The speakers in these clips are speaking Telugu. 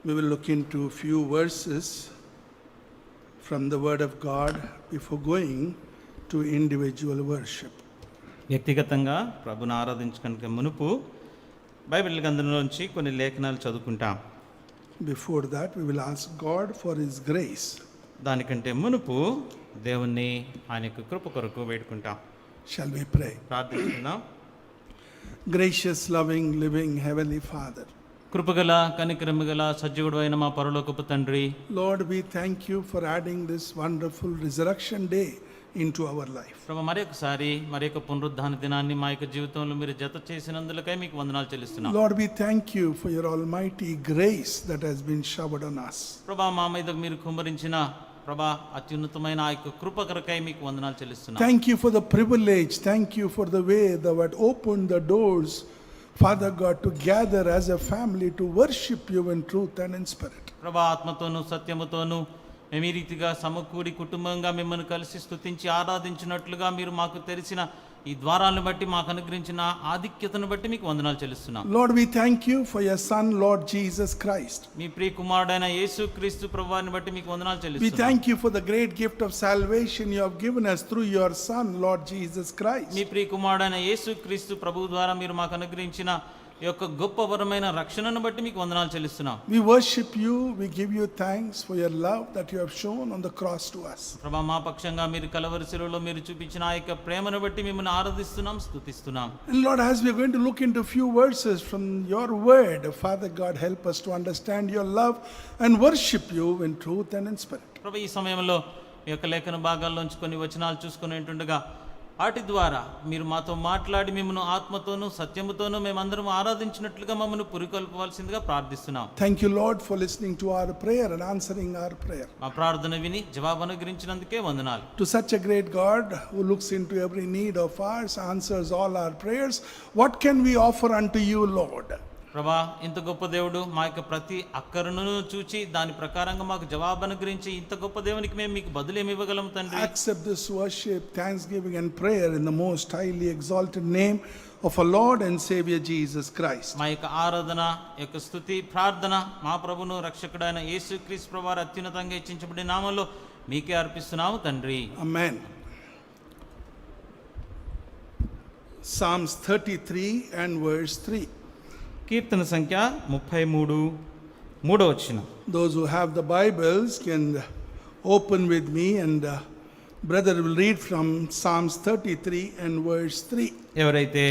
We will look into a few verses from the Word of God before going to individual worship. వ్యక్తిగతంగా ప్రభుని ఆరాధించడానికి మునుపు బైబిల్ గ్రంథంలోంచి కొన్ని లేఖనాలు చదువుకుంటాం. Before that, we will ask God for His grace. దానికంటే మునుపు దేవుణ్ణి ఆయన యొక్క కృప కొరకు వేడుకుంటాం. Shall we pray? ప్రార్థిస్తున్నాం. Gracious, loving, living Heavenly Father, కృపగల కనికరముగల సజీవుడు అయిన మా పరలోకపు తండ్రి, Lord, we thank you for adding this wonderful resurrection day into our life. ప్రభు మరొకసారి మరి యొక్క పునరుద్ధాన దినాన్ని మా యొక్క జీవితంలో మీరు జత చేసినందులకై మీకు వందనాలు చెల్లిస్తున్నాం. Lord, we thank you for your almighty grace that has been showered on us. ప్రభా మా మీద మీరు కుమ్మరించిన ప్రభా అత్యున్నతమైన ఆ యొక్క కృప కొరకై మీకు వందనాలు చెల్లిస్తున్నాం. Thank you for the privilege. Thank you for the way that had opened the doors, Father God, to gather as a family to worship you in truth and in spirit. ప్రభా ఆత్మతోను సత్యముతోను మేము ఈ రీతిగా సమకూడి కుటుంబంగా మిమ్మల్ని కలిసి స్తుతించి ఆరాధించినట్లుగా మీరు మాకు తెలిసిన ఈ ద్వారాలను బట్టి మాకు అనుగ్రహించిన ఆధిక్యతను బట్టి మీకు వందనాలు చెల్లిస్తున్నాం. Lord, we thank you for your Son, Lord Jesus Christ. మీ ప్రియ కుమారుడైన యేసుక్రీస్తు ప్రభువాని బట్టి మీకు వందనాలు We చెల్లిస్తున్నాం. thank you for the great gift of salvation you have given us through your Son, Lord Jesus Christ. మీ ప్రియ కుమారుడైన యేసుక్రీస్తు ప్రభువు ద్వారా మీరు మాకు అనుగ్రహించిన ఈ యొక్క గొప్ప వరమైన రక్షణను బట్టి మీకు వందనాలు చెల్లిస్తున్నాం. We worship you. We give you thanks for your love that you have shown on the cross to us. ప్రభా మా పక్షంగా మీరు కలవరి శిలువలో మీరు చూపించిన ఆ యొక్క ప్రేమను బట్టి మిమ్మల్ని ఆరాధిస్తున్నాం, స్తుతిస్తున్నాం. And Lord, as we are going to look into a few verses from your word, Father God, help us to understand your love and worship you in truth and in spirit. ప్రభా ఈ సమయంలో ఈ యొక్క లేఖన భాగాల్లోంచి కొన్ని వచనాలు చూసుకుని ఉంటుండగా వాటి ద్వారా మీరు మాతో మాట్లాడి మిమ్మల్ని ఆత్మతోనూ సత్యముతోనూ మేమందరం ఆరాధించినట్లుగా మమ్మల్ని పురికొల్పవలసిందిగా ప్రార్థిస్తున్నాం. Thank you, Lord, for listening to our prayer and answering our prayer. మా ప్రార్థన విని జవాబు అనుగ్రహించినందుకే వందనాలు. To such a great God who looks into every need of ours, answers all our prayers, what can we offer unto you, Lord? ప్రభా ఇంత గొప్ప దేవుడు మా యొక్క ప్రతి అక్కరను చూచి దాని ప్రకారంగా మాకు జవాబు అనుగ్రహించి ఇంత గొప్ప దేవునికి మేము మీకు బదులు ఏమి ఇవ్వగలం తండ్రి? Accept this worship, thanksgiving and prayer in the most highly exalted name of our Lord and Savior Jesus Christ. మా యొక్క ఆరాధన యొక్క స్తుతి ప్రార్థన మా ప్రభును రక్షకుడైన యేసుక్రీస్తు ప్రభువారి అత్యున్నతంగా హెచ్చించబడిన నామములో మీకే అర్పిస్తున్నాము తండ్రి. Amen. Psalms 33 and verse 3. కీర్తన సంఖ్య 33 3వ వచనం. Those who have the Bibles can open with me, and brother will read from Psalms 33 and verse 3. ఎవరైతే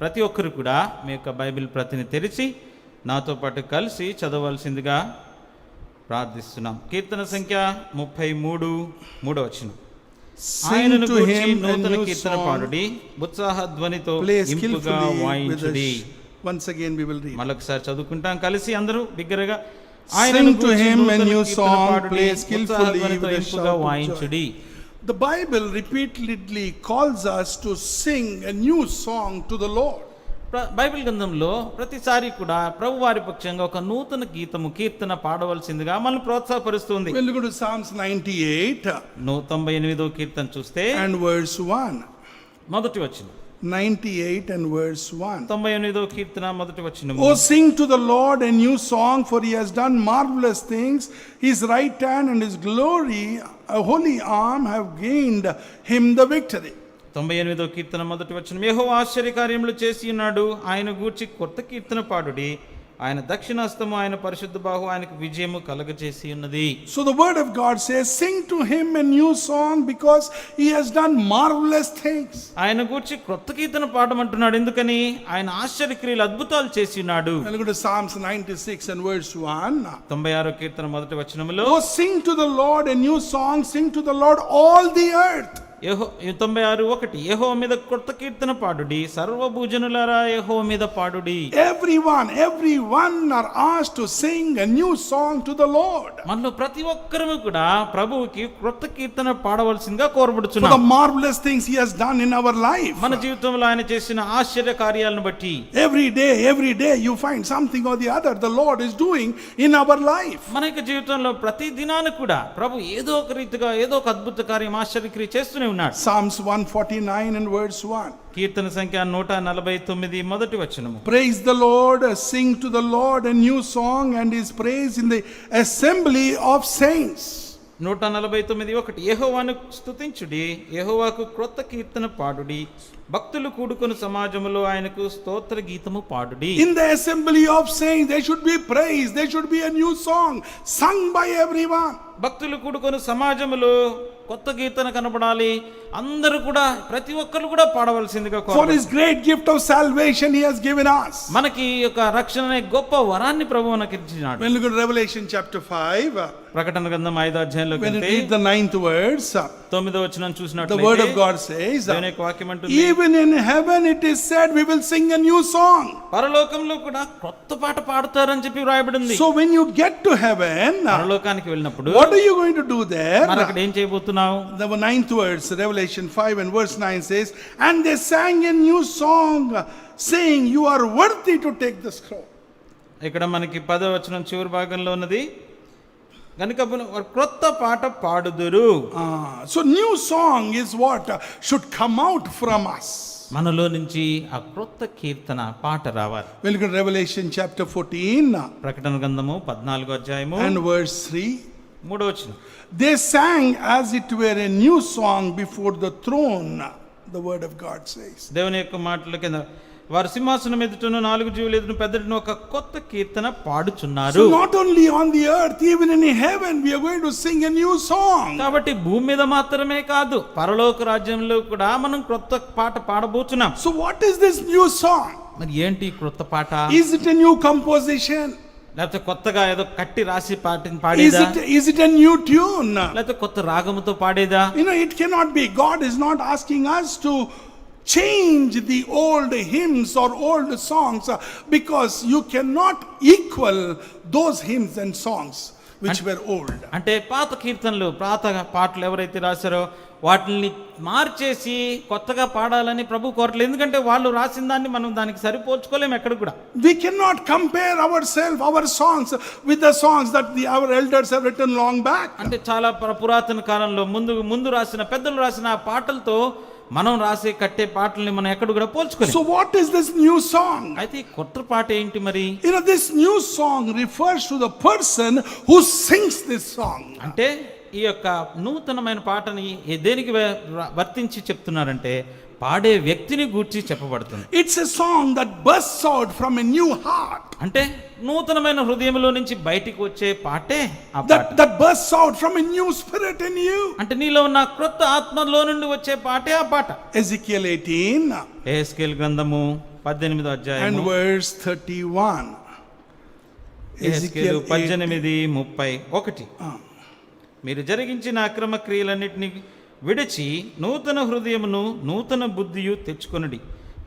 ప్రతి ఒక్కరు కూడా మీ యొక్క బైబిల్ ప్రతిని తెరిచి నాతో పాటు కలిసి చదవవలసిందిగా ప్రార్థిస్తున్నాం. కీర్తన సంఖ్య 33 3వ వచనం. ఆయనను గూర్చి నూతన కీర్తన పాడుడి, ఉత్సాహ ధ్వనితో ఇంపుగా వాయించుడి. Once again we will read. మళ్ళొకసారి చదువుకుంటాం కలిసి అందరూ బిగ్గరగా. Sing to him a new song, play skillfully with a shout of joy. The Bible repeatedly calls us to sing a new song to the Lord. Bible గ్రంథంలో ప్రతిసారి కూడా ప్రభు వారి పక్షంగా ఒక నూతన గీతము కీర్తన పాడవలసిందిగా మనల్ని ప్రోత్సాహపరుస్తుంది. When we go to Psalms 98 98వ కీర్తన చూస్తే and verse 1. మొదటి వచనం. 98 and verse 1. 98వ కీర్తన మొదటి వచనం. Oh, sing to the Lord a new song, for he has done marvelous things. His right hand and his glory, a holy arm, have gained him the victory. 98వ కీర్తన మొదటి వచనం. యెహోవా ఆశ్చర్యకార్యములు చేసి ఉన్నాడు, ఆయన గూర్చి కొత్త కీర్తన పాడుడి, ఆయన దక్షిణాస్తము ఆయన పరిశుద్ధ బాహు ఆయనకు విజయము కలగచేసి ఉన్నది. So the word of God says, sing to him a new song because he has done marvelous things. ఆయన గూర్చి కొత్త కీర్తన పాడమంటున్నాడు, ఎందుకని ఆయన ఆశ్చర్యక్రియలు అద్భుతాలు చేసి ఉన్నాడు. We'll go to Psalms 96 and verse 1. 96వ కీర్తన మొదటి వచనములో, Oh, sing to the Lord a new song, sing to the Lord all the earth. 96:1 యెహోవా మీద కొత్త కీర్తన పాడుడి, సర్వభూజనులారా యెహోవా మీద పాడుడి. Everyone are asked to sing a new song to the Lord. మనలో ప్రతి ఒక్కరము కూడా ప్రభువుకి కొత్త కీర్తన పాడవలసిందిగా కోరబడుచున్నాం. For the marvelous things he has done in our life. మన జీవితంలో ఆయన చేసిన ఆశ్చర్య కార్యాలను బట్టి every day you find something or the other the Lord is doing in our life. మన యొక్క జీవితంలో ప్రతి దినాన కూడా ప్రభు ఏదో ఒక రీతిగా ఏదో ఒక అద్భుత కార్యం ఆశ్చర్యక్రియ చేస్తూనే ఉన్నాడు. Psalms 149 and verse 1. కీర్తన సంఖ్య 149 మొదటి వచనము. Praise the Lord, sing to the Lord a new song and his praise in the assembly of saints. 149:1 యెహోవాను స్తుతించుడి, యెహోవాకు క్రొత్త కీర్తన పాడుడి, భక్తులు కూడుకొను సమాజములో ఆయనకు స్తోత్ర గీతము పాడుడి. In the assembly of saints there should be praise, there should be a new song sung by everyone. భక్తులు కూడుకొను సమాజములో కొత్త కీర్తన కనబడాలి, అందరూ కూడా ప్రతి ఒక్కరు కూడా పాడవలసిందిగా For his great gift of salvation he has given us. మనకి ఒక రక్షణ అనే గొప్ప వరాన్ని ప్రభువు మనకి ఇచ్చినాడు. When you look at Revelation chapter 5, ప్రకటన గ్రంథం 5వ అధ్యాయంలోకి when you వెళ్తే read the 9th verse, 9వ వచనం the చూసినట్లయితే word of God says, దేవుని యొక్క వాక్యం అంటుంది, even in heaven it is said we will sing a new song. పరలోకంలో కూడా కొత్త పాట పాడుతారని చెప్పి వ్రాయబడింది. So when you get to heaven, పరలోకానికి వెళ్ళినప్పుడు what are you going to do there? మరి అక్కడ ఏం చేయబోతున్నావు? The 9th verse, Revelation 5 and verse 9 says, and they sang a new song saying, you are worthy to take the scroll. ఇక్కడ మనకి 10వ వచనం చివరి భాగంలో ఉన్నది, కనుక క్రొత్త పాట పాడుదురు. So new song is what should come out from us. మనలో నుంచి ఆ క్రొత్త కీర్తన పాట రావాలి. We'll look at Revelation chapter 14 ప్రకటన గ్రంథము 14వ అధ్యాయము and verse 3. 3వ వచనం. They sang as it were a new song before the throne, the word of God says. దేవుని యొక్క మాటల కింద వారు సింహాసనం ఎదుటను 4 జీవుల ఎదుట పెద్దటను ఒక కొత్త కీర్తన పాడుచున్నారు. So not only on the earth, even in heaven we are going to sing a new song. కాబట్టి భూమి మీద మాత్రమే కాదు, పరలోక రాజ్యంలో కూడా మనం కొత్త పాట పాడబోతున్నాం. So what is this new song? మరి ఏంటి కొత్త పాట? Is it a new composition? లేకపోతే కొత్తగా ఏదో కట్టి రాసి పాడేదా? Is it a new tune? లేకపోతే కొత్త రాగముతో పాడేదా? You know, it cannot be. God is not asking us to change the old hymns or old songs, because you cannot equal those hymns and songs which were old. అంటే పాత కీర్తనలు, పాత పాటలు ఎవరైతే రాశారో వాటిని మార్చేసి కొత్తగా పాడాలని ప్రభు కోరట్లేదు. ఎందుకంటే వాళ్ళు రాసిన దాన్ని మనం దానికి సరిపోల్చుకోలేము ఎక్కడ కూడా. We cannot compare ourselves, our songs with the songs that our elders have written long back. అంటే చాలా పురాతన కాలంలో ముందు రాసిన పెద్దలు రాసిన పాటలతో మనం రాసే కట్టే పాటల్ని మనం ఎక్కడ కూడా పోల్చుకోలేము. So what is this new song? అయితే కొత్త పాట ఏంటి మరి? You know, this new song refers to the person who sings this song. అంటే ఈ యొక్క నూతనమైన పాటని దేనికి వర్తించి చెప్తున్నారంటే పాడే వ్యక్తిని గూర్చి చెప్పబడుతుంది. It's a song that bursts out from a new heart. అంటే నూతనమైన హృదయంలో నుంచి బయటికి వచ్చే పాటే ఆ పాట. That bursts out from a new spirit in you. అంటే నీలో ఉన్న క్రొత్త ఆత్మలో నుండి వచ్చే పాటే ఆ పాట. Ezekiel 18 యెహెజ్కేలు గ్రంథము 18వ అధ్యాయం and verse 31. యెహెజ్కేలు 18:31. మీరు జరిగించిన అక్రమ క్రియలన్నిటిని విడిచి నూతన హృదయమును నూతన బుద్ధియు తెచ్చుకొనుడి.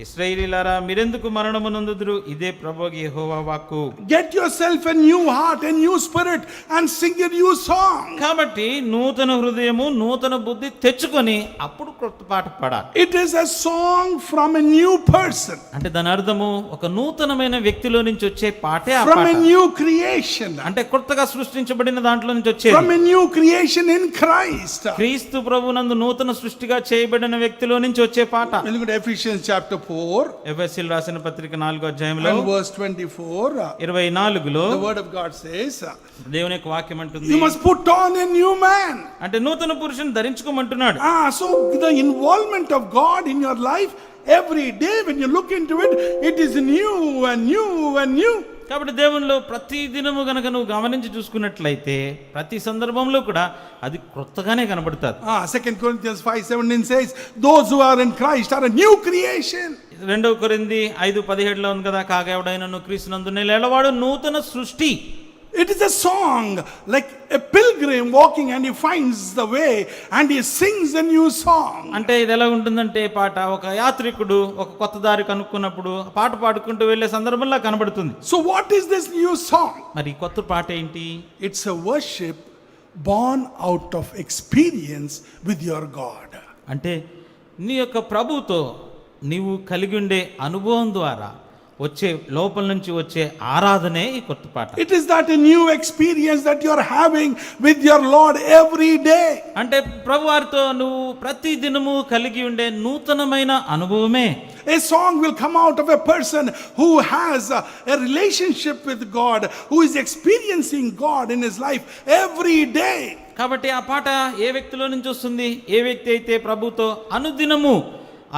ఇశ్రాయేలీయులారా, మీరెందుకు మరణము నొందుదురు? ఇదే ప్రభువు యెహోవా వాక్కు. Get yourself a new heart, a new spirit, and sing a new song. కాబట్టి నూతన హృదయము నూతన బుద్ధి తెచ్చుకొని అప్పుడు కొత్త పాట పాడాలి. It is a song from a new person. అంటే దాని అర్థము ఒక నూతనమైన వ్యక్తిలో నుంచి వచ్చే పాటే ఆ From పాట. a new creation. అంటే కొత్తగా సృష్టించబడిన దాంట్లో నుంచి వచ్చేది. From a new creation in Christ. క్రీస్తు ప్రభువునందు నూతన సృష్టిగా చేయబడిన వ్యక్తిలో నుంచి వచ్చే పాట. Look at Ephesians chapter 4 ఎఫెసీయులు రాసిన పత్రిక 4వ అధ్యాయంలో and verse 24. 24లో The word of God says, దేవుని యొక్క వాక్యం అంటుంది, you must put on a new man. అంటే నూతన పురుషుని ధరించుకోమంటున్నాడు. So the involvement of God in your life every day, when you look into it, it is new and new and new. కాబట్టి దేవునిలో ప్రతి దినము గనక నువ్వు గమనించి చూసుకున్నట్లయితే ప్రతి సందర్భంలో కూడా అది కొత్తగానే కనబడుతుంది. 2 Corinthians 5:17 says, those who are in Christ are a new creation. 2 కొరింథీ 5:17లో ఉంది కదా, కాగా ఎవడైనను క్రీస్తునందు నిలబడేవాడు నూతన సృష్టి. It is a song like a pilgrim walking and he finds the way and he sings a new song. అంటే ఇది ఎలా ఉంటుందంటే పాట ఒక యాత్రికుడు ఒక కొత్త దారి కనుక్కున్నప్పుడు పాట పాడుకుంటూ వెళ్ళే సందర్భంలో కనబడుతుంది. So what is this new song? మరి కొత్త పాట ఏంటి? It's a worship born out of experience with your God. అంటే నీ యొక్క ప్రభువుతో నీవు కలిగి ఉండే అనుభవం ద్వారా వచ్చే లోపల నుంచి వచ్చే ఆరాధనే ఈ కొత్త పాట. It is that a new experience that you are having with your Lord every day. అంటే ప్రభువారితో నువ్వు ప్రతి దినము కలిగి ఉండే నూతనమైన అనుభవమే. A song will come out of a person who has a relationship with God, who is experiencing God in his life every day. కాబట్టి ఆ పాట ఏ వ్యక్తిలో నుంచి వస్తుంది? ఏ వ్యక్తి అయితే ప్రభుతో అనుదినము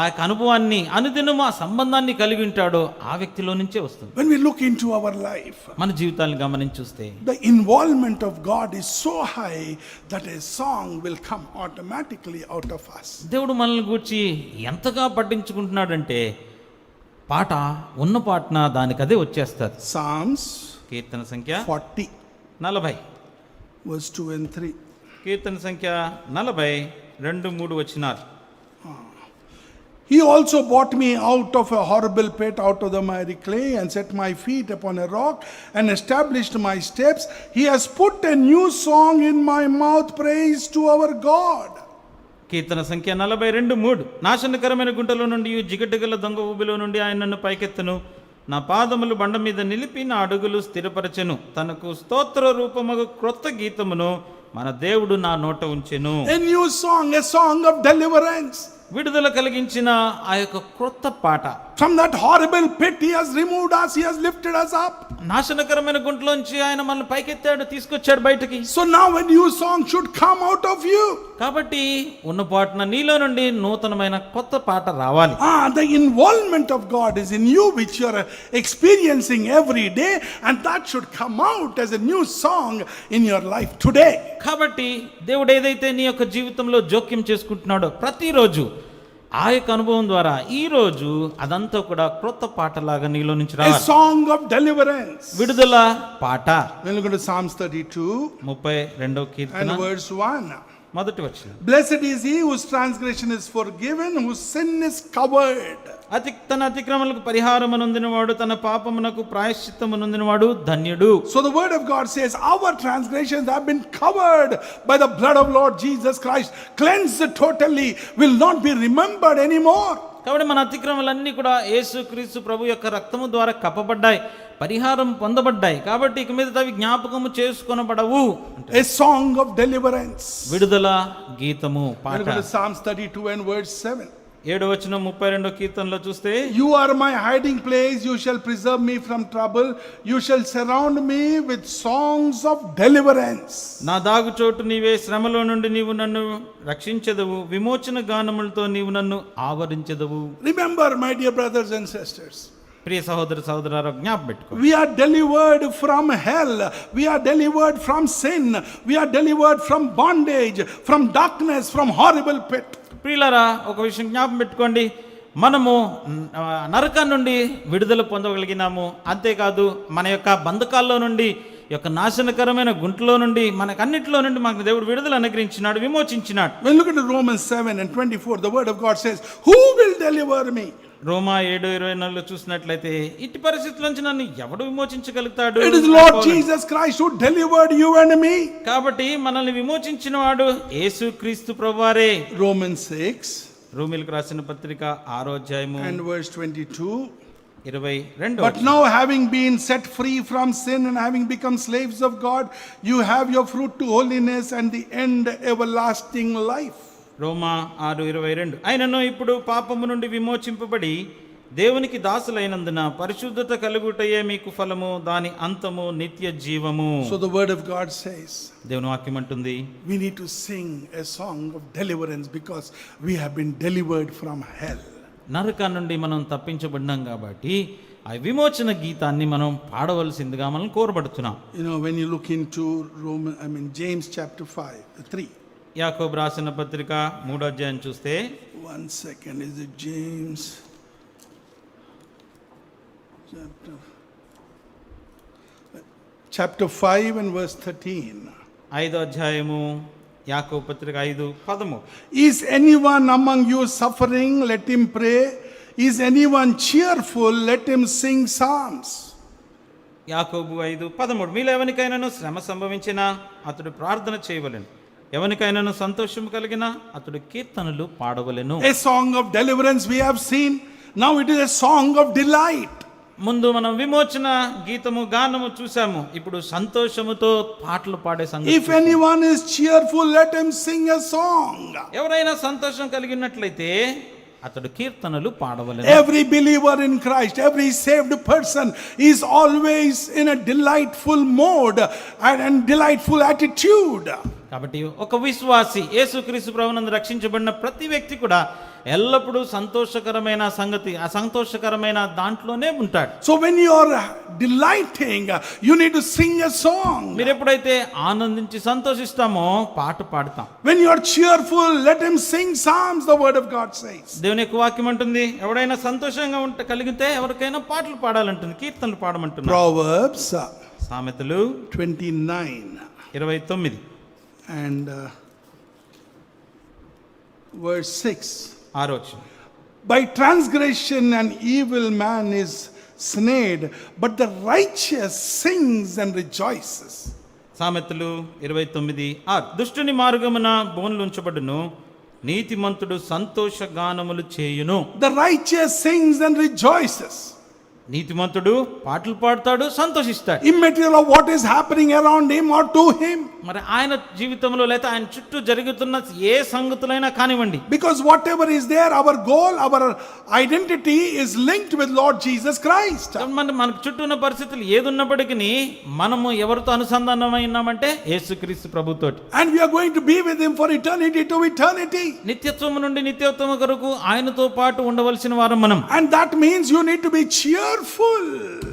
ఆ యొక్క అనుభవాన్ని, అనుదినము ఆ సంబంధాన్ని కలిగి ఉంటాడో ఆ వ్యక్తిలో నుంచే వస్తుంది. When we look into our life, మన జీవితాలను గమనించి చూస్తే the involvement of God is so high that a song will come automatically out of us. దేవుడు మనల్ని గూర్చి ఎంతగా పట్టించుకుంటున్నాడంటే పాట ఉన్న పాటన దానికదే వచ్చేస్తుంది. Psalms కీర్తన సంఖ్య 40 40 verse 2 and 3. కీర్తన సంఖ్య 40 2, 3 వచనాలు. He also brought me out of a horrible pit, out of the miry clay, and set my feet upon a rock, and established my steps. He has put a new song in my mouth, praise to our God. కీర్తన సంఖ్య 42, 3. నాశనకరమైన గుంటలో నుండి, జిగటగల దొంగ ఊబిలో నుండి ఆయన నన్ను పైకెత్తను. నా పాదములు బండ మీద నిలిపి నా అడుగులు స్థిరపరచెను. తనకు స్తోత్ర రూపమగు క్రొత్త గీతమును మన దేవుడు నా నోట ఉంచెను. A new song, a song of deliverance. విడుదల కలిగించిన ఆ యొక్క క్రొత్త పాట. From that horrible pit, he has removed us, he has lifted us up. నాశనకరమైన గుంటలోంచి ఆయన మనల్ని పైకెత్తాడు, తీసుకొచ్చాడు బయటకి. So now a new song should come out of you. కాబట్టి ఉన్న పాటన నీలో నుండి నూతనమైన కొత్త పాట రావాలి. The involvement of God is in you, which you are experiencing every day, and that should come out as a new song in your life today. కాబట్టి దేవుడు ఏదైతే నీ యొక్క జీవితంలో జోక్యం చేసుకుంటున్నాడో ప్రతిరోజు ఆ యొక్క అనుభవం ద్వారా ఈ రోజు అదంతా కూడా క్రొత్త పాటలాగా నీలో నుంచి A రావాలి. song of deliverance. విడుదల పాట. When we go to Psalms 32 32వ Keerthana and verse 1. మొదటి వచనం. Blessed is he whose transgression is forgiven, whose sin is covered. తన అతిక్రమలకు పరిహారము నొందినవాడు, తన పాపమునకు ప్రాయశ్చిత్తము నొందినవాడు ధన్యుడు. So the word of God says our transgressions have been covered by the blood of Lord Jesus Christ, cleansed totally, will not be remembered anymore. కాబట్టి మన అతిక్రమలన్నీ కూడా యేసుక్రీస్తు ప్రభు యొక్క రక్తము ద్వారా కప్పబడ్డాయి, పరిహారం పొందబడ్డాయి. కాబట్టి ఇక మీద అవి జ్ఞాపకము చేసుకొనబడవు. A song of deliverance. విడుదల గీతము పాట. When we go to Psalms 32 and verse 7. 7వ వచనం 32వ కీర్తనలో చూస్తే, You are my hiding place, you shall preserve me from trouble, you shall surround me with songs of deliverance. నా దాగు చోటు నీవే, శ్రమలో నుండి నీవు నన్ను రక్షించెదవు, విమోచన గానములతో నీవు నన్ను ఆవరించెదవు. Remember, my dear brothers and sisters, ప్రియ సహోదర సహోదరులారా, జ్ఞాపకం పెట్టుకో, we are delivered from hell, we are delivered from sin, we are delivered from bondage, from darkness, from horrible pit. ప్రియులారా, ఒక విషయం జ్ఞాపకం పెట్టుకోండి, మనము నరకం నుండి విడుదల పొందగలిగినాము. అంతేకాదు మన యొక్క బంధకాల్లో నుండి, యొక్క నాశనకరమైన గుంటలో నుండి, మనకన్నిటిలో నుండి మనకు దేవుడు విడుదల అనుగ్రహించినాడు, విమోచించినాడు. When look at Romans 7 and 24, the word of God says, who will deliver me? రోమా 7:24 చూసినట్లయితే ఇట్టి పరిస్థితుల నుంచి నన్ను ఎవడు విమోచించగలుగుతాడు? It is Lord Jesus Christ who delivered you and me. కాబట్టి మనల్ని విమోచించిన వాడు యేసుక్రీస్తు ప్రభువారే. Romans 6 రోమీయులకు రాసిన పత్రిక 6వ అధ్యాయము and verse 22. 22. But now, having been set free from sin and having become slaves of God, you have your fruit to holiness and the end everlasting life. రోమా 6:22. అయినను ఇప్పుడు పాపము నుండి విమోచింపబడి దేవునికి దాసులైనందున పరిశుద్ధత కలుగుటయే మీకు ఫలము, దాని అంతము నిత్య జీవము. So the word of God says, దేవుని వాక్యం అంటుంది, we need to sing a song of deliverance because we have been delivered from hell. నరకం నుండి మనం తప్పించబడినాం కాబట్టి ఆ విమోచన గీతాన్ని మనం పాడవలసిందిగా మనం కోరబడుతున్నాం. You know, when you look into James chapter 3. యాకోబు రాసిన పత్రిక 3వ అధ్యాయం చూస్తే, 1 second, is it James chapter 5 and verse 13. 5వ అధ్యాయము యాకోబు పత్రిక 5:13. Is anyone among you suffering? Let him pray. Is anyone cheerful? Let him sing psalms. యాకోబు 5:13. మీలో ఎవరికైనాను శ్రమ సంభవించినా అతడు ప్రార్థన చేయవలెను, ఎవరికైనాను సంతోషం కలిగినా అతడు కీర్తనలు పాడవలెను. A song of deliverance we have seen. Now it is a song of delight. ముందు మనం విమోచన గీతము గానము చూసాము. ఇప్పుడు సంతోషముతో పాటలు పాడే సంగతి. If anyone is cheerful, let him sing a song. ఎవరైనా సంతోషం కలిగినట్లయితే అతడు కీర్తనలు పాడవలెను. Every believer in Christ, every saved person is always in a delightful mode and delightful attitude. కాబట్టి ఒక విశ్వాసి యేసుక్రీస్తు ప్రభువునందు రక్షించబడిన ప్రతి వ్యక్తి కూడా ఎల్లప్పుడూ సంతోషకరమైన సంగతి, ఆ సంతోషకరమైన దాంట్లోనే ఉంటాడు. So when you are delighting, you need to sing a song. మీరు ఎప్పుడైతే ఆనందించి సంతోషిస్తామో పాట పాడతాం. When you are cheerful, let him sing psalms, the word of God says. దేవుని యొక్క వాక్యం అంటుంది, ఎవడైనా సంతోషంగా కలిగితే ఎవరికైనా పాటలు పాడాలంటుంది, కీర్తనలు పాడమంటుంది. Proverbs సామెతలు 29 29 and verse 6. 6వ వచనం. By transgression an evil man is snared, but the righteous sings and rejoices. సామెతలు 29:6. దుష్టుని మార్గమున బోనులు ఉంచబడును, నీతిమంతుడు సంతోష గానములు చేయును. The righteous sings and rejoices. నీతిమంతుడు పాటలు పాడతాడు, సంతోషిస్తాడు. Immaterial of what is happening around him or to him. మరి ఆయన జీవితంలో లేదా ఆయన చుట్టూ జరుగుతున్న ఏ సంగతులైనా కానివ్వండి. Because whatever is there, our goal, our identity is linked with Lord Jesus Christ. మనకు చుట్టూ ఉన్న పరిస్థితులు ఏదున్నప్పటికీ మనము ఎవరితో అనుసంధానమై ఉన్నామంటే యేసుక్రీస్తు ప్రభుతోటి. And we are going to be with him for eternity to eternity. నిత్యత్వము నుండి నిత్యత్వము కొరకు ఆయనతో పాటు ఉండవలసిన వారం మనం. And that means you need to be cheerful.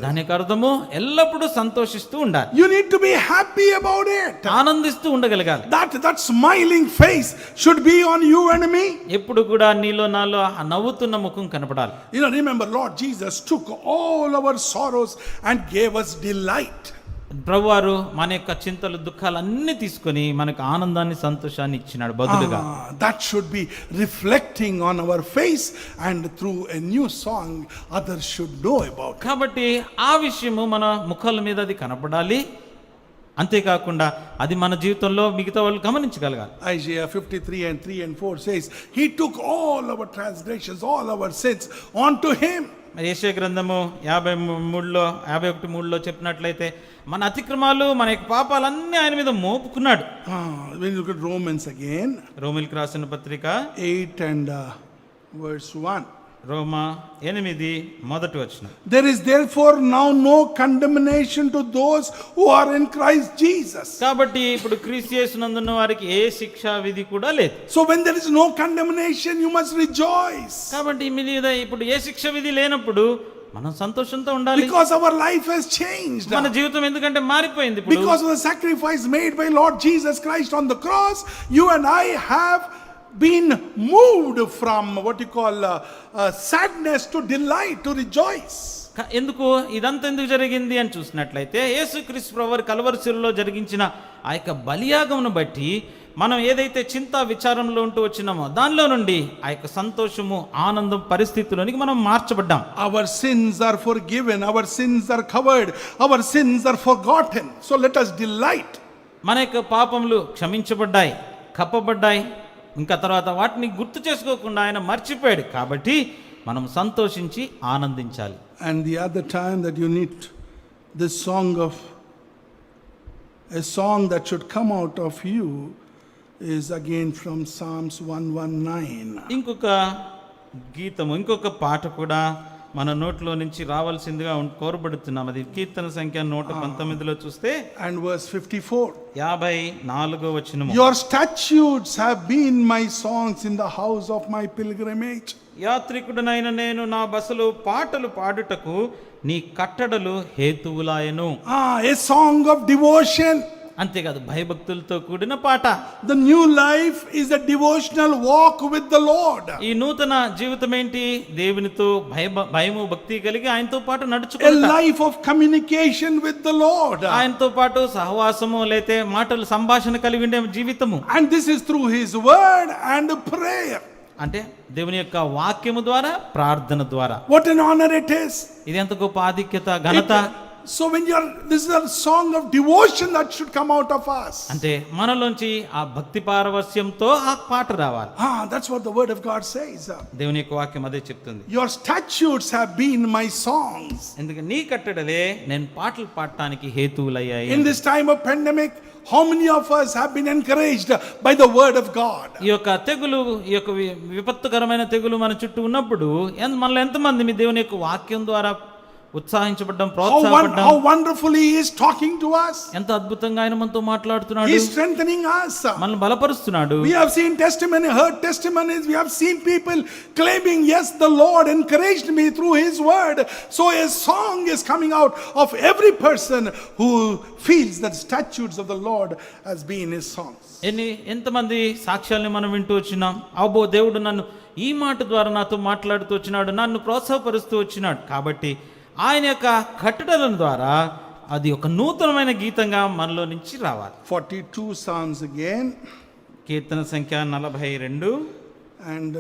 దానికి అర్థము ఎల్లప్పుడూ సంతోషిస్తూ ఉండాలి. You need to be happy about it. ఆనందిస్తూ ఉండగలగాలి. That smiling face should be on you and me. ఎప్పుడు కూడా నీలో నాలో ఆ నవ్వుతున్న ముఖం కనపడాలి. You know, remember Lord Jesus took all our sorrows and gave us delight. ప్రభువారు మన యొక్క చింతలు దుఃఖాలన్నీ తీసుకొని మనకు ఆనందాన్ని సంతోషాన్ని ఇచ్చినాడు బదులుగా. That should be reflecting on our face, and through a new song others should know about it. కాబట్టి ఆ విషయము మన ముఖాల మీద అది కనపడాలి. అంతేకాకుండా అది మన జీవితంలో మిగతా వాళ్ళు గమనించగలగాలి. Isaiah 53:3-4 says, He took all our transgressions, all our sins onto Him. మరి యెషయా గ్రంథము 51:3లో చెప్పినట్లయితే మన అతిక్రమాలు మన యొక్క పాపాలన్నీ ఆయన మీద మోపుకున్నాడు. When you look at Romans again, రోమీయులకు రాసిన పత్రిక 8 and verse 1. Roma 8:1. There is therefore now no condemnation to those who are in Christ Jesus. కాబట్టి ఇప్పుడు క్రీస్తు యేసునందున్న వారికి ఏ శిక్షా విధి కూడా లేదు. So when there is no condemnation, you must rejoice. కాబట్టి మీద ఇప్పుడు ఏ శిక్ష విధి లేనప్పుడు మనం సంతోషంతో ఉండాలి. Because our life has changed. మన జీవితం ఎందుకంటే మారిపోయింది. ఇప్పుడు Because of the sacrifice made by Lord Jesus Christ on the cross, you and I have been moved from what you call sadness to delight, to rejoice. ఎందుకు ఇదంతా ఎందుకు జరిగింది అని చూసినట్లయితే యేసుక్రీస్తు ప్రభువారు కల్వరి శిలువలో జరిగించిన ఆ యొక్క బలియాగమును బట్టి మనం ఏదైతే చింత విచారంలో ఉంటూ వచ్చినామో దానిలో నుండి ఆ యొక్క సంతోషము ఆనందం పరిస్థితుల్లోనికి మనం మార్చబడ్డాం. Our sins are forgiven, our sins are covered, our sins are forgotten. So let us delight. మన యొక్క పాపములు క్షమించబడ్డాయి, కప్పబడ్డాయి. ఇంకా తర్వాత వాటిని గుర్తు చేసుకోకుండా ఆయన మర్చిపోయాడు. కాబట్టి మనం సంతోషించి ఆనందించాలి. And the other time that you need this song of a song that should come out of you is again from Psalms 119. ఇంకొక గీతము, ఇంకొక పాట కూడా మన నోట్లో నుంచి రావాల్సిందిగా కోరబడుతున్నాం. అది కీర్తన సంఖ్య 119లో చూస్తే and verse 54. 54వ వచనము. Your statutes have been my songs in the house of my pilgrimage. యాత్రికుడనైన నేను నా బసలో పాటలు పాడుటకు నీ కట్టడలు హేతువులాయను. A song of devotion. అంతేకాదు, భయభక్తులతో కూడిన పాట. The new life is a devotional walk with the Lord. ఈ నూతన జీవితం ఏంటి? దేవునితో భయము భక్తి కలిగి ఆయనతో పాటు A నడుచుకుంటా. life of communication with the Lord. ఆయనతో పాటు సహవాసము లేతే మాటలు సంభాషణ కలిగి ఉండే జీవితము. And this is through His word and prayer. అంటే దేవుని యొక్క వాక్యము ద్వారా, ప్రార్థన ద్వారా. What an honor it is. ఇది ఎంత గొప్ప ఆధిక్యత, ఘనత. So when this is a song of devotion that should come out of us. అంటే మనలోంచి ఆ భక్తి పారవస్యంతో ఆ పాట రావాలి. That's what the word of God says. దేవుని యొక్క వాక్యం అదే చెప్తుంది. Your statutes have been my songs. ఎందుకంటే నీ కట్టడలే నేను పాటలు పాడటానికి హేతువులయ్యాయి. In this time of pandemic, how many of us have been encouraged by the word of God? ఈ యొక్క తెగులు, ఈ యొక్క విపత్తుకరమైన తెగులు మన చుట్టూ ఉన్నప్పుడు మనలో ఎంతమంది మీ దేవుని యొక్క వాక్యం ద్వారా ఉత్సాహించబడ్డం, ప్రోత్సాహపడ్డం? How wonderfully he is talking to us. ఎంత అద్భుతంగా ఆయన మనతో మాట్లాడుతున్నాడు. He is strengthening us. మనల్ని బలపరుస్తున్నాడు. We have seen heard testimonies. We have seen people claiming, yes, the Lord encouraged me through his word. So a song is coming out of every person who feels that statutes of the Lord has been his songs. ఎంతమంది సాక్ష్యాలని మనం వింటూ వచ్చినాం. అబ్బో, దేవుడు నన్ను ఈ మాట ద్వారా నాతో మాట్లాడుతూ వచ్చినాడు, నన్ను ప్రోత్సాహపరుస్తూ వచ్చినాడు. కాబట్టి ఆయన యొక్క కట్టడల ద్వారా అది ఒక నూతనమైన గీతంగా మనలో నుంచి రావాలి. 42 Psalms again. కీర్తన సంఖ్య 42 and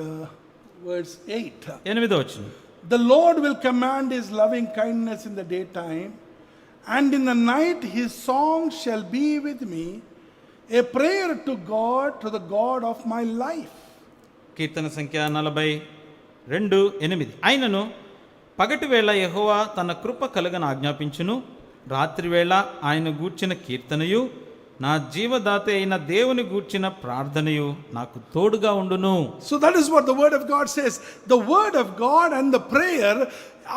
verse 8. 8వ వచనం. The Lord will command his loving kindness in the daytime, and in the night his song shall be with me, a prayer to God, to the God of my life. కీర్తన సంఖ్య 42:8. ఆయనను పగటి వేళ యెహోవా తన కృప కలుగన ఆజ్ఞాపించును, రాత్రి వేళ ఆయన గూర్చిన కీర్తనయు, నా జీవదాత అయిన దేవుని గూర్చిన ప్రార్థనయు నాకు తోడుగా ఉండును. So that is what the word of God says. The word of God and the prayer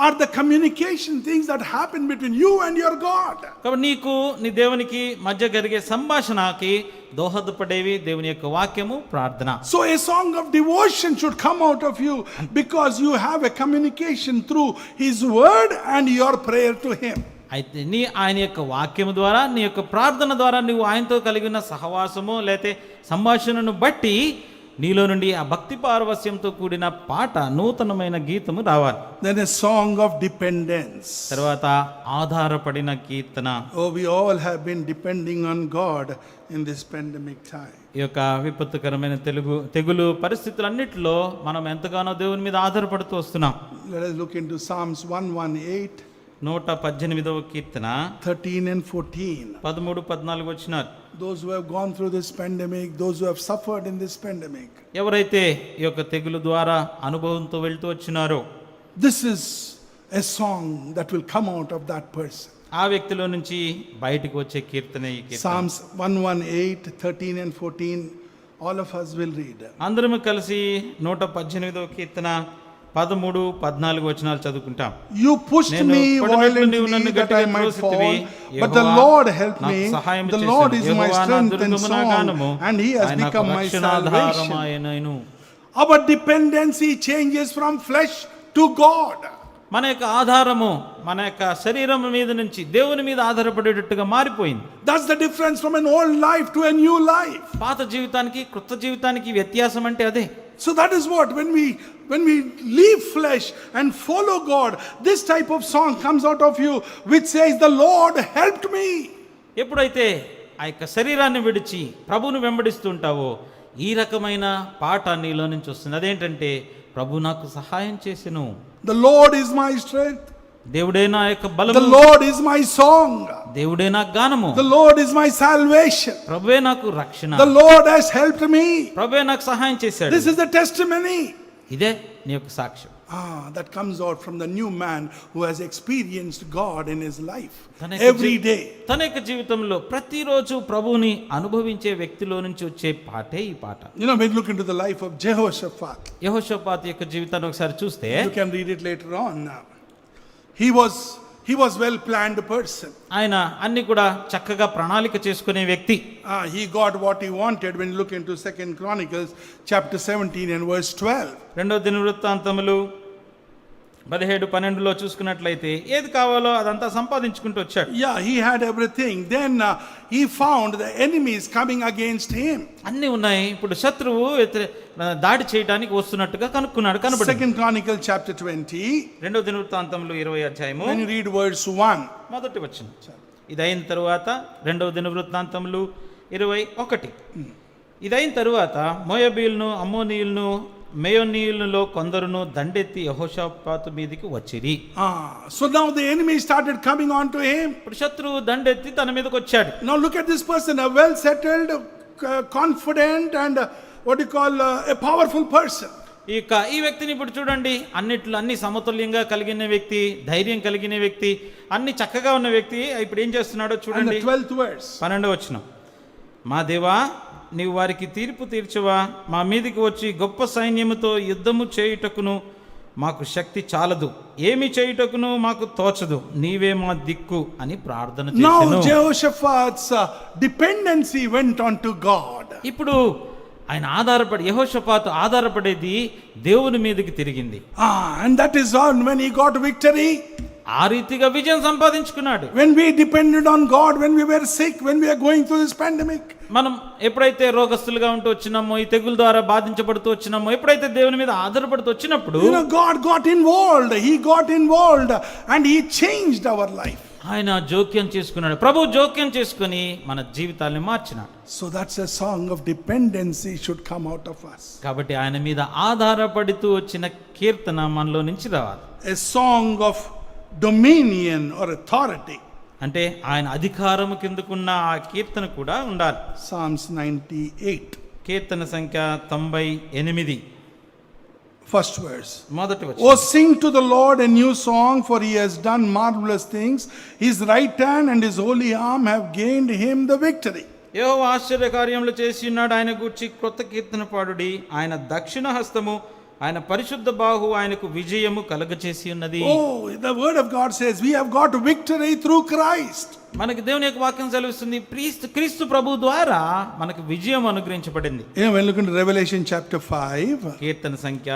are the communication things that happen between you and your God. కాబట్టి నీకు నీ దేవునికి మధ్య జరిగే సంభాషణకి దోహదపడేవి దేవుని యొక్క వాక్యము, ప్రార్థన. So a song of devotion should come out of you because you have a communication through his word and your prayer to him. అయితే ఆయన యొక్క వాక్యము ద్వారా, నీ యొక్క ప్రార్థన ద్వారా నువ్వు ఆయనతో కలిగిన సహవాసము లేతే సంభాషణను బట్టి నీలో నుండి ఆ భక్తి పారవస్యంతో కూడిన పాట, నూతనమైన గీతము రావాలి. Then a song of dependence. తర్వాత ఆధారపడిన కీర్తన. We all have been depending on God in this pandemic time. ఈ యొక్క విపత్తుకరమైన తెగులు పరిస్థితులన్నిటిలో మనం ఎంతగానో దేవుని మీద ఆధారపడుతూ వస్తున్నాం. Let us look into Psalms 118. 118వ Keerthana 13 and 14. 13-14 వచనాలు. Those who have gone through this pandemic, those who have suffered in this pandemic. ఎవరైతే ఈ యొక్క తెగులు ద్వారా అనుభవంతో వెళ్తూ వచ్చినారో, this is a song that will come out of that person. ఆ వ్యక్తిలో నుంచి బయటికి వచ్చే కీర్తన ఈ కీర్తన. Psalms 118, 13 and 14, all of us will read. అందరం కలిసి 118వ కీర్తన 13-14 వచనాలు చదువుకుంటాం. You pushed me violently that I might fall, but the Lord helped me. The Lord is my strength and song, and he has become my salvation. Our dependency changes from flesh to God. మన యొక్క ఆధారము మన యొక్క శరీరం మీద నుంచి దేవుని మీద ఆధారపడేటట్టుగా మారిపోయింది. That's the difference from an old life to a new life. పాత జీవితానికి క్రొత్త జీవితానికి వ్యత్యాసం అంటే అదే. So that is what when we leave flesh and follow God, this type of song comes out of you which says the Lord helped me. ఎప్పుడైతే ఆ యొక్క శరీరాన్ని విడిచి ప్రభువును వెంబడిస్తుంటావో ఈ రకమైన పాట నీలో నుంచి వస్తుంది. అదేంటంటే, ప్రభు నాకు సహాయం చేసెను. The Lord is my strength. దేవుడే నా యొక్క బలము. The Lord is my song. దేవుడే నా గానము. The Lord is my salvation. ప్రభువే నాకు రక్షణ. The Lord has helped me. ప్రభువే నాకు సహాయం చేశాడు. This is the testimony. ఇదే నీ యొక్క సాక్ష్యం. That comes out from the new man who has experienced God in his life every day. తన యొక్క జీవితంలో ప్రతిరోజు ప్రభువుని అనుభవించే వ్యక్తిలో నుంచి వచ్చే పాటే ఈ పాట. You know, when you look into the life of Jehoshaphat, యెహోషాపాతు యొక్క జీవితాన్ని ఒకసారి చూస్తే, you can read it later on. He was well planned person. ఆయన అన్ని కూడా చక్కగా ప్రణాళిక చేసుకునే వ్యక్తి. He got what he wanted when you look into 2 Chronicles chapter 17 and verse 12. రెండవ దినవృత్తాంతములు 17-12లో చూసుకున్నట్లయితే ఏది కావాలో అదంతా సంపాదించుకుంటూ వచ్చాడు. He had everything. Then he found the enemies coming against him. అన్నీ ఉన్నాయి. ఇప్పుడు శత్రువు దాడి చేయడానికి వస్తున్నట్టుగా కనబడింది. 2 Chronicles chapter 20. రెండవ దినవృత్తాంతములు 20వ అధ్యాయము. When you read verse 1. మొదటి వచనం. ఇదైన తరువాత రెండవ దినవృత్తాంతములు 21. ఇదైన తరువాత మోయాబీయులను, అమ్మోనీయులను, మేయోనీయులలో కొందరును దండెత్తి యెహోషాపాతు మీదికి వచ్చిరి. So now the enemy started coming on to him. ఇప్పుడు శత్రువు దండెత్తి తన మీదకి వచ్చాడు. Now look at this person, a well settled, confident and a powerful person. ఈ వ్యక్తిని ఇప్పుడు చూడండి, అన్ని సమతుల్యంగా కలిగిన వ్యక్తి, ధైర్యం కలిగిన వ్యక్తి, అన్ని చక్కగా ఉన్న వ్యక్తి ఇప్పుడు ఏం చేస్తున్నాడో And చూడండి. the 12th verse. 12వ వచనం. మా దేవా, నీవు వారికి తీర్పు తీర్చవా, మా మీదికి వచ్చి గొప్ప సైన్యముతో యుద్ధము చేయుటకును మాకు శక్తి చాలదు, ఏమి చేయుటకును మాకు తోచదు, నీవే మా దిక్కు అని ప్రార్థన చేసెను. Now Jehoshaphat's dependency went on to God. ఇప్పుడు ఆయన యెహోషాపాతు ఆధారపడేది దేవుని మీదకి తిరిగింది. And that is on when he got victory. ఆ రీతిగా విజయం సంపాదించుకున్నాడు. When we depended on God, when we were sick, when we are going through this pandemic. మనం ఎప్పుడైతే రోగస్తులుగా ఉంటూ వచ్చినామో, ఈ తెగుల ద్వారా బాధించబడుతూ వచ్చినామో, ఎప్పుడైతే దేవుని మీద ఆధారపడుతూ వచ్చినప్పుడు God got involved. He got involved and he changed our life. ఆయన జోక్యం చేసుకున్నాడు. ప్రభు జోక్యం చేసుకుని మన జీవితాల్ని మార్చినాడు. So that's a song of dependency should come out of us. కాబట్టి ఆయన మీద ఆధారపడుతూ వచ్చిన కీర్తన మనలో నుంచి రావాలి. A song of dominion or authority. అంటే ఆయన అధికారము కిందకున్న ఆ కీర్తన కూడా ఉండాలి. Psalms 98. కీర్తన సంఖ్య 98. First verse. మొదటి వచనం. Oh, sing to the Lord a new song, for he has done marvelous things. His right hand and his holy arm have gained him the victory. యెహోవా ఆశ్చర్య కార్యములు చేసి ఉన్నాడు, ఆయన గూర్చి క్రొత్త కీర్తన పాడుడి. ఆయన దక్షిణ హస్తము, ఆయన పరిశుద్ధ బాహు ఆయనకు విజయము కలుగచేసి ఉన్నది. Oh, the word of God says we have got victory through Christ. మనకి దేవుని యొక్క వాక్యం సెలవిస్తుంది, క్రీస్తు ప్రభు ద్వారా మనకు విజయం అనుగ్రహించబడింది. When look into Revelation chapter 5. కీర్తన సంఖ్య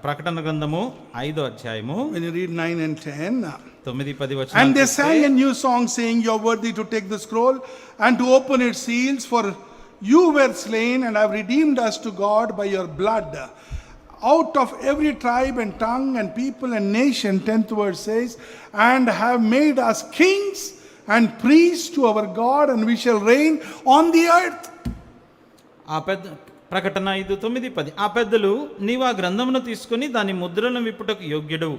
ప్రకటన గ్రంథము 5వ అధ్యాయము. When you read 9 and 10. 9-10 వచనాలు. And they sang a new song saying, you are worthy to take the scroll and to open its seals, for you were slain and have redeemed us to God by your blood out of every tribe and tongue and people and nation. 10th verse says, and have made us kings and priests to our God, and we shall reign on the earth. ప్రకటన 5:9-10. ఆ పెద్దలు, నీవు ఆ గ్రంథమును తీసుకుని దాని ముద్రను విప్పుటకు యోగ్యుడు,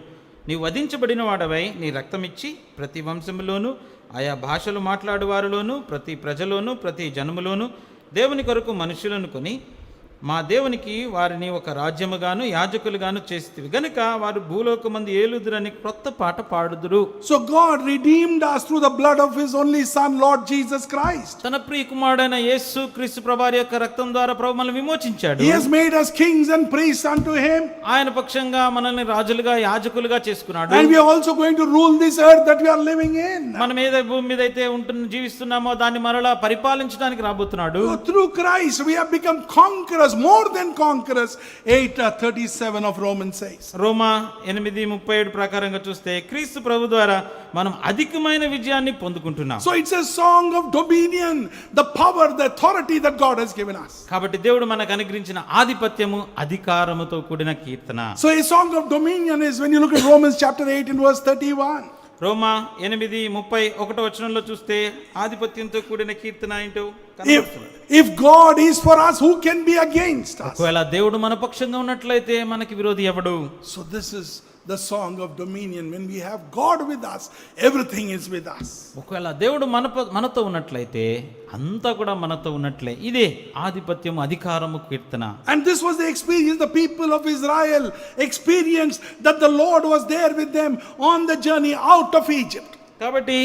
నీవు వధించబడిన వాడవై నీ రక్తమిచ్చి ప్రతి వంశములోను, ఆయా భాషలు మాట్లాడువారిలోను, ప్రతి ప్రజలోను, ప్రతి జనములోను దేవుని కొరకు మనుషులను కొని మా దేవునికి వారిని ఒక రాజ్యముగాను యాజకులుగాను చేసితివి గనుక వారు భూలోకమందు ఏలుదురని క్రొత్త పాట పాడుదురు. So God redeemed us through the blood of his only son, Lord Jesus Christ. తన ప్రియ కుమారుడైన యేసు క్రీస్తు ప్రభువారి యొక్క రక్తం ద్వారా ప్రభు మనల్ని విమోచించాడు. He has made us kings and priests unto him. ఆయన పక్షంగా మనల్ని రాజులుగా యాజకులుగా చేసుకున్నాడు. And we are also going to rule this earth that we are living in. మనం ఏదైతే భూమి మీద అయితే జీవిస్తున్నామో దాన్ని మరలా పరిపాలించడానికి రాబోతున్నాడు. Through Christ we have become conquerors, more than conquerors. 8:37 of Romans says. రోమా 8:37 ప్రకారంగా చూస్తే క్రీస్తు ప్రభు ద్వారా మనం అధికమైన విజయాన్ని పొందుకుంటున్నాం. So it's a song of dominion, the power, the authority that God has given us. కాబట్టి దేవుడు మనకు అనుగ్రహించిన ఆధిపత్యము, అధికారముతో కూడిన కీర్తన. So a song of dominion is when you look at Romans chapter 8 in verse 31. రోమా 8:31 వచనంలో చూస్తే ఆధిపత్యంతో కూడిన కీర్తన ఏంటో if God is for us, who can be against us? ఒకవేళ దేవుడు మన పక్షంగా ఉన్నట్లయితే మనకి విరోధి ఎవడు? So this is the song of dominion. When we have God with us, everything is with us. ఒకవేళ దేవుడు మనతో ఉన్నట్లయితే అంతా కూడా మనతో ఉన్నట్లే. ఇదే ఆధిపత్యం, అధికారము కీర్తన. And this was the experience the people of Israel experienced, that the Lord was there with them on the journey out of Egypt. కాబట్టి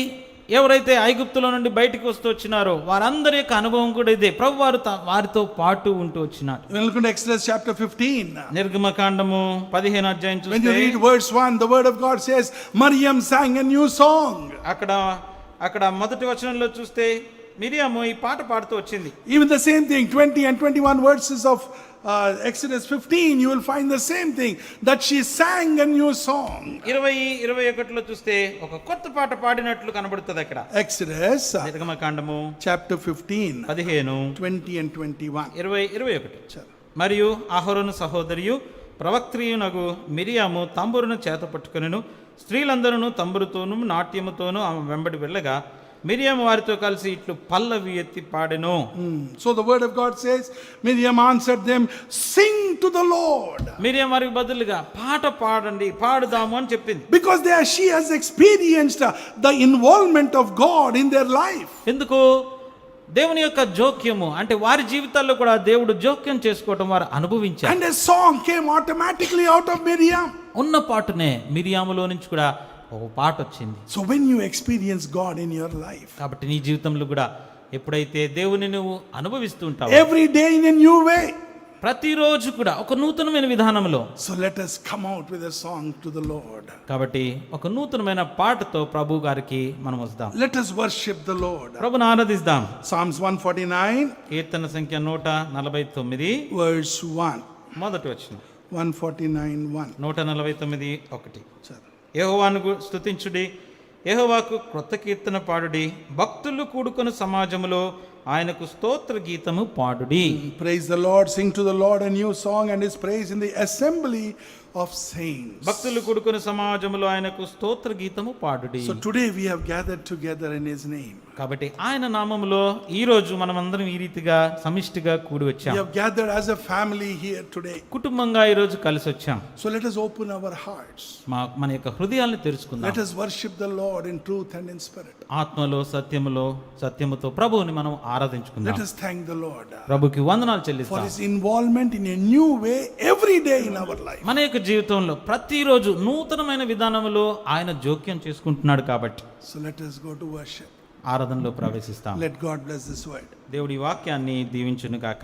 ఎవరైతే ఐగుప్తులో నుండి బయటికి వస్తూ వచ్చినారో వారందరి యొక్క అనుభవం కూడా ఇదే. ప్రభు వారితో పాటు ఉంటూ వచ్చినాడు. Look at Exodus chapter 15. నిర్గమకాండము 15వ అధ్యాయం చూస్తే, when you read verse 1, the word of God says Miriam sang a new song. అక్కడ మొదటి వచనంలో చూస్తే మిరియాము ఈ పాట పాడుతూ వచ్చింది. Even the same thing, 20 and 21 verses of Exodus 15, you will find the same thing, that she sang a new song. 20-21లో చూస్తే ఒక కొత్త పాట పాడినట్లు కనబడుతుంది అక్కడ. Exodus నిర్గమకాండము chapter 15, 20 and 21. 20-21. మరియు అహరోను సహోదరియు ప్రవక్త్రియునగు మిరియాము తంబురును చేత పట్టుకొనెను. స్త్రీలందరూ తంబురుతోనూ నాట్యముతోనూ ఆమె వెంబడి వెళ్ళగా మిరియాము వారితో కలిసి ఇట్లు పల్లవి ఎత్తి పాడెను. So the word of God says, Miriam answered them, sing to the Lord. Miriam వారికి బదులుగా పాట పాడండి, పాడుదాము అని చెప్పింది. Because she has experienced the involvement of God in their life. ఎందుకు? దేవుని యొక్క జోక్యము అంటే వారి జీవితాల్లో కూడా దేవుడు జోక్యం చేసుకోవటం వారు అనుభవించారు. And a song came automatically out of Miriam. ఉన్న పాటునే మిరియాములో నుంచి కూడా ఒక పాట వచ్చింది. So when you experience God in your life, కాబట్టి నీ జీవితంలో కూడా ఎప్పుడైతే దేవుని నువ్వు అనుభవిస్తూ ఉంటావు, every day in a new way, ప్రతిరోజు కూడా ఒక నూతనమైన విధానంలో, so let us come out with a song to the Lord. కాబట్టి ఒక నూతనమైన పాటతో ప్రభు గారికి మనం వస్తాం. Let us worship the Lord. ప్రభుని ఆరాధిద్దాం. Psalms 149 కీర్తన సంఖ్య 149 verse 1. మొదటి వచనం. 149:1. 149:1. యెహోవాను స్తుతించుడి, యెహోవాకు క్రొత్త కీర్తన పాడుడి, భక్తులు కూడుకొను సమాజములో ఆయనకు స్తోత్ర గీతము పాడుడి. Praise the Lord, sing to the Lord a new song and his praise in the assembly of saints. భక్తులు కూడుకొను సమాజములో ఆయనకు స్తోత్ర గీతము పాడుడి. So today we have gathered together in his name. కాబట్టి ఆయన నామములో ఈ రోజు మనమందరం ఈ రీతిగా సమిష్టిగా కూడి We వచ్చాం. have gathered as a family here today. కుటుంబంగా ఈ రోజు కలిసి వచ్చాం. So let us open our hearts. మన యొక్క హృదయాలను తెరుచుకుందాం. Let us worship the Lord in truth and in spirit. ఆత్మలో సత్యముతో ప్రభువుని మనం ఆరాధించుకుందాం. Let us thank the Lord ప్రభుకి వందనాలు for చెల్లిస్తాం. his involvement in a new way every day in our life. మన యొక్క జీవితంలో ప్రతిరోజు నూతనమైన విధానంలో ఆయన జోక్యం చేసుకుంటున్నాడు కాబట్టి So let us go to worship. ఆరాధనలో ప్రవేశిస్తాం. Let God bless this word. దేవుడి వాక్యాన్ని దీవించును గాక.